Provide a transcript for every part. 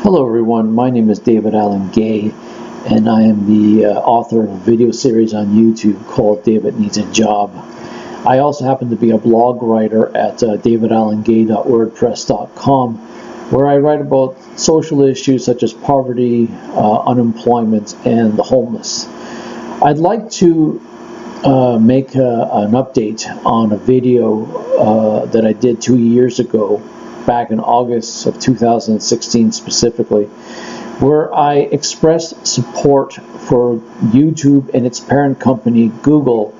Hello everyone, my name is David Allen Gay, and I am the author of a video series on YouTube called David Needs a Job. I also happen to be a blog writer at davidallengay.wordpress.com, where I write about social issues such as poverty, unemployment, and the homeless. I'd like to make an update on a video that I did 2 years ago, back in August of 2016 specifically, where I expressed support for YouTube and its parent company Google's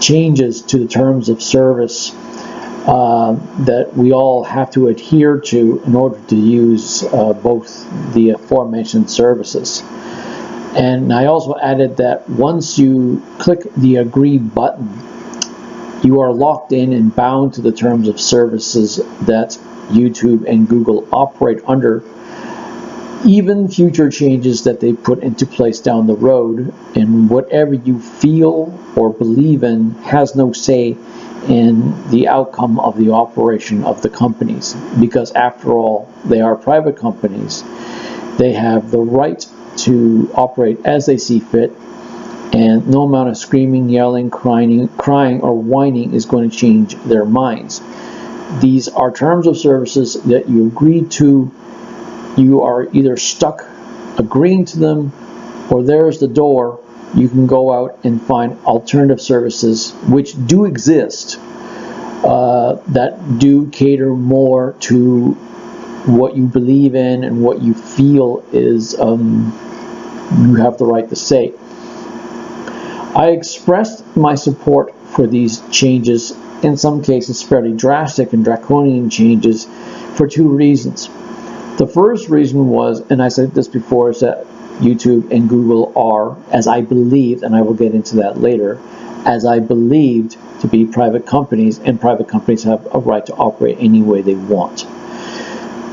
changes to the terms of service that we all have to adhere to in order to use both the aforementioned services. And I also added that once you click the agree button, you are locked in and bound to the terms of services that YouTube and Google operate under. Even future changes that they put into place down the road, and whatever you feel or believe in has no say in the outcome of the operation of the companies, because after all, they are private companies. They have the right to operate as they see fit, and no amount of screaming, yelling, crying, or whining is going to change their minds. These are terms of services that you agreed to. You are either stuck agreeing to them, or there's the door. You can go out and find alternative services which do exist, that do cater more to what you believe in and what you feel is you have the right to say. I expressed my support for these changes, in some cases fairly drastic and draconian changes, for two reasons. The first reason was, and I said this before, is that YouTube and Google are, as I believed, and I will get into that later, as I believed to be private companies, and private companies have a right to operate any way they want.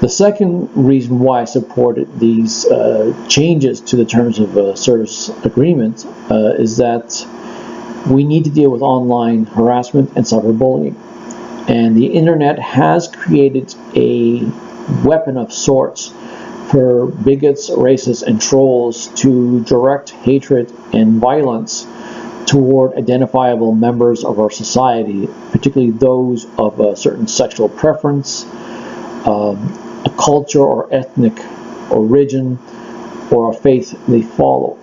The second reason why I supported these changes to the terms of service agreement is that we need to deal with online harassment and cyberbullying. And the internet has created a weapon of sorts for bigots, racists, and trolls to direct hatred and violence toward identifiable members of our society, particularly those of a certain sexual preference, a culture or ethnic origin, or a faith they follow.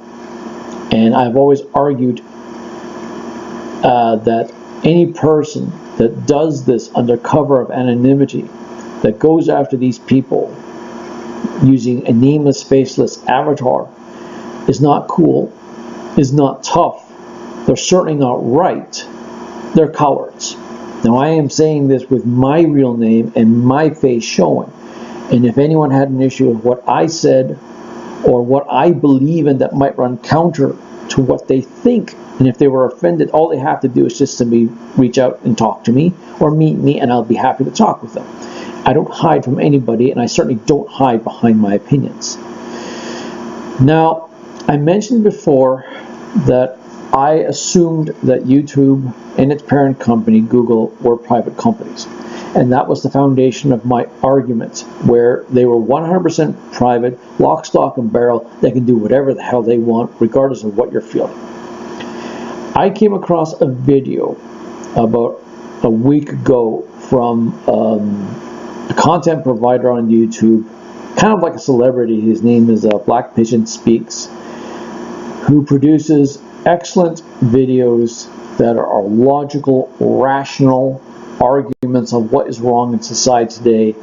And I've always argued that any person that does this under cover of anonymity, that goes after these people using a nameless, faceless avatar, is not cool, is not tough, they're certainly not right, they're cowards. Now, I am saying this with my real name and my face showing, and if anyone had an issue with what I said or what I believe in that might run counter to what they think, and if they were offended, all they have to do is just simply reach out and talk to me or meet me, and I'll be happy to talk with them. I don't hide from anybody, and I certainly don't hide behind my opinions. Now, I mentioned before that I assumed that YouTube and its parent company, Google, were private companies. And that was the foundation of my argument, where they were 100% private, lock, stock, and barrel. They can do whatever the hell they want, regardless of what you're feeling. I came across a video about a week ago from a content provider on YouTube, kind of like a celebrity. His name is Black Pigeon Speaks, who produces excellent videos that are logical, rational arguments of what is wrong in society today,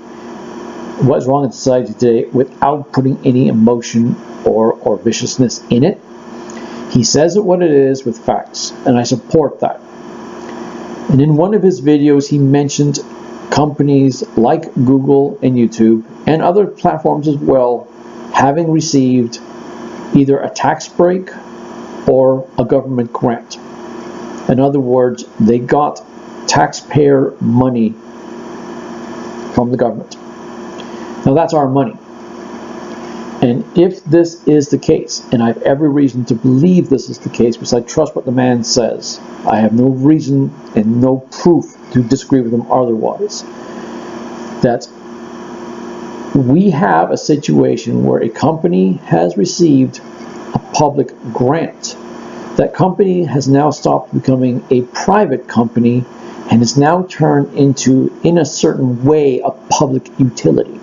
without putting any emotion or viciousness in it. He says it what it is with facts, and I support that. And in one of his videos, he mentioned companies like Google and YouTube and other platforms as well having received either a tax break or a government grant. In other words, they got taxpayer money from the government. Now, that's our money. And if this is the case, and I have every reason to believe this is the case because I trust what the man says, I have no reason and no proof to disagree with him otherwise, that we have a situation where a company has received a public grant. That company has now stopped becoming a private company and is now turned into, in a certain way, a public utility.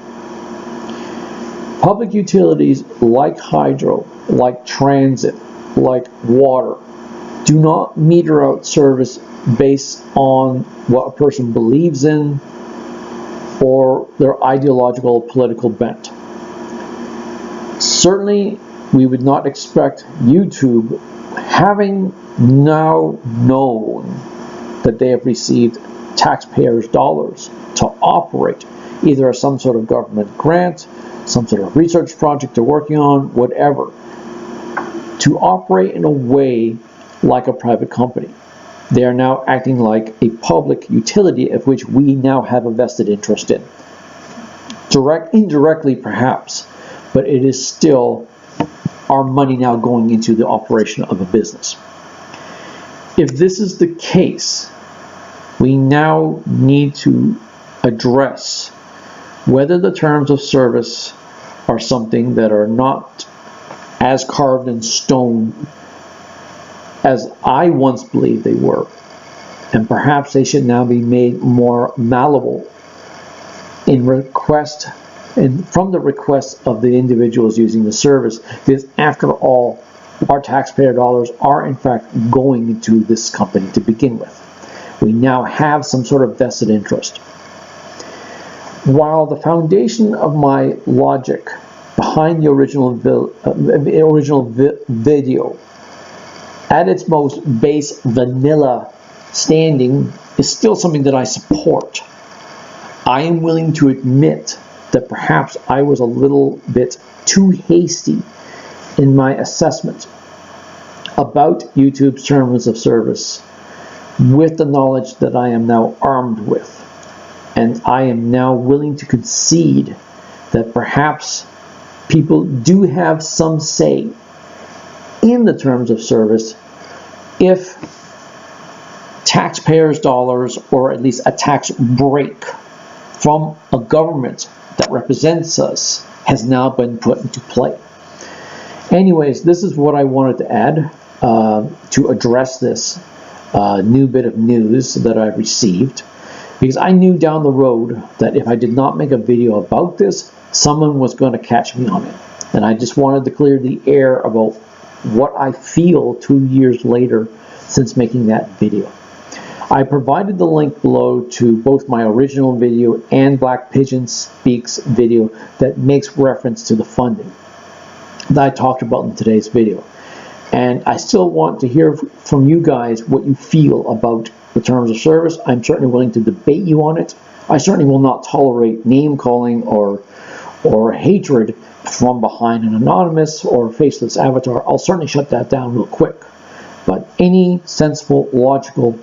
Public utilities like hydro, like transit, like water, do not meter out service based on what a person believes in or their ideological or political bent. Certainly, we would not expect YouTube, having now known that they have received taxpayers' dollars to operate, either as some sort of government grant, some sort of research project they're working on, whatever, to operate in a way like a private company. They are now acting like a public utility of which we now have a vested interest in. Indirectly perhaps, but it is still our money now going into the operation of a business. If this is the case, we now need to address whether the terms of service are something that are not as carved in stone as I once believed they were, and perhaps they should now be made more malleable in request and from the requests of the individuals using the service, because after all, our taxpayer dollars are in fact going into this company to begin with. We now have some sort of vested interest. While the foundation of my logic behind the original video, at its most base vanilla standing, is still something that I support, I am willing to admit that perhaps I was a little bit too hasty in my assessment about YouTube's terms of service with the knowledge that I am now armed with. And I am now willing to concede that perhaps people do have some say in the terms of service if taxpayers' dollars, or at least a tax break from a government that represents us, has now been put into play. Anyways, this is what I wanted to add to address this new bit of news that I've received, because I knew down the road that if I did not make a video about this, someone was going to catch me on it. And I just wanted to clear the air about what I feel 2 years later since making that video. I provided the link below to both my original video and Black Pigeon Speaks video that makes reference to the funding that I talked about in today's video. And I still want to hear from you guys what you feel about the terms of service. I'm certainly willing to debate you on it. I certainly will not tolerate name calling or hatred from behind an anonymous or faceless avatar. I'll certainly shut that down real quick. But any sensible, logical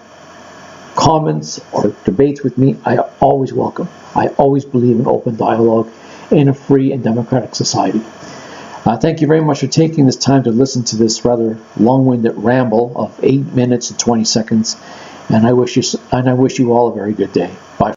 comments or debates with me, I always welcome. I always believe in open dialogue in a free and democratic society. Thank you very much for taking this time to listen to this rather long-winded ramble of 8 minutes and 20 seconds. And I wish you all a very good day. Bye.